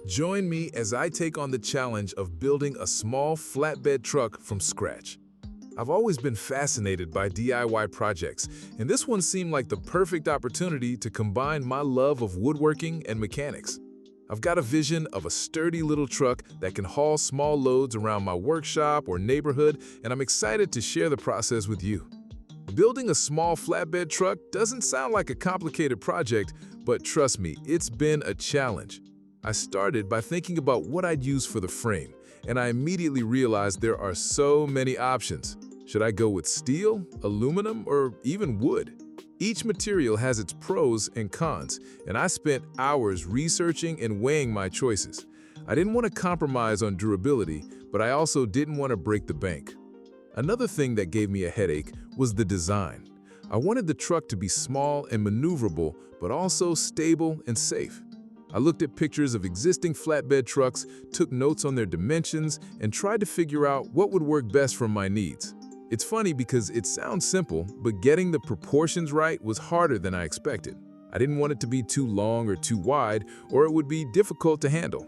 Join me as I take on the challenge of building a small flatbed truck from scratch. I've always been fascinated by DIY projects, and this one seemed like the perfect opportunity to combine my love of woodworking and mechanics. I've got a vision of a sturdy little truck that can haul small loads around my workshop or neighborhood, and I'm excited to share the process with you. Building a small flatbed truck doesn't sound like a complicated project, but trust me, it's been a challenge. I started by thinking about what I'd use for the frame, and I immediately realized there are so many options. Should I go with steel, aluminum, or even wood? Each material has its pros and cons, and I spent hours researching and weighing my choices. I didn't want to compromise on durability, but I also didn't want to break the bank. Another thing that gave me a headache was the design. I wanted the truck to be small and maneuverable, but also stable and safe. I looked at pictures of existing flatbed trucks, took notes on their dimensions, and tried to figure out what would work best for my needs. It's funny because it sounds simple, but getting the proportions right was harder than I expected. I didn't want it to be too long or too wide, or it would be difficult to handle.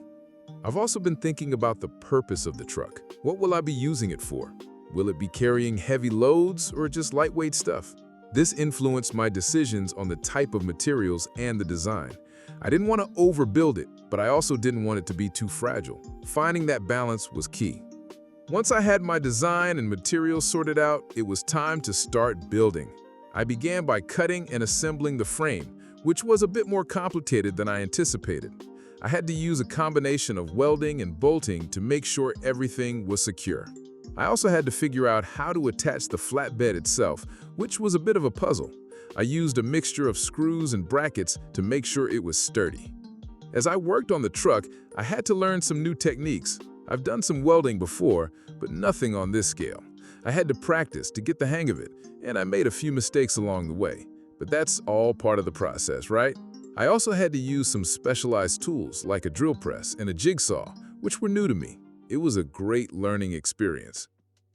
I've also been thinking about the purpose of the truck. What will I be using it for? Will it be carrying heavy loads or just lightweight stuff? This influenced my decisions on the type of materials and the design. I didn't want to overbuild it, but I also didn't want it to be too fragile. Finding that balance was key. Once I had my design and materials sorted out, it was time to start building. I began by cutting and assembling the frame, which was a bit more complicated than I anticipated. I had to use a combination of welding and bolting to make sure everything was secure. I also had to figure out how to attach the flatbed itself, which was a bit of a puzzle. I used a mixture of screws and brackets to make sure it was sturdy. As I worked on the truck, I had to learn some new techniques. I've done some welding before, but nothing on this scale. I had to practice to get the hang of it, and I made a few mistakes along the way. But that's all part of the process, right? I also had to use some specialized tools like a drill press and a jigsaw, which were new to me. It was a great learning experience.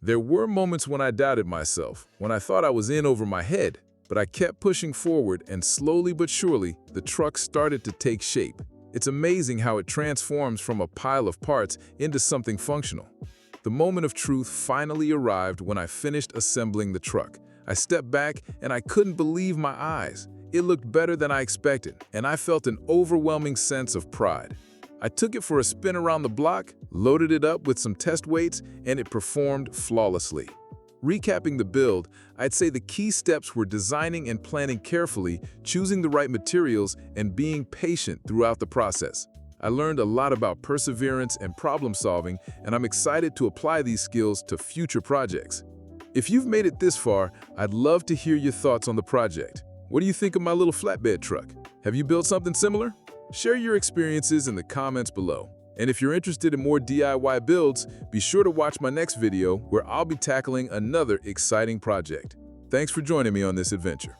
There were moments when I doubted myself, when I thought I was in over my head, but I kept pushing forward, and slowly but surely, the truck started to take shape. It's amazing how it transforms from a pile of parts into something functional. The moment of truth finally arrived when I finished assembling the truck. I stepped back and I couldn't believe my eyes. It looked better than I expected, and I felt an overwhelming sense of pride. I took it for a spin around the block, loaded it up with some test weights, and it performed flawlessly. Recapping the build, I'd say the key steps were designing and planning carefully, choosing the right materials, and being patient throughout the process. I learned a lot about perseverance and problem solving, and I'm excited to apply these skills to future projects. If you've made it this far, I'd love to hear your thoughts on the project. What do you think of my little flatbed truck? Have you built something similar? Share your experiences in the comments below. And if you're interested in more DIY builds, be sure to watch my next video where I'll be tackling another exciting project. Thanks for joining me on this adventure.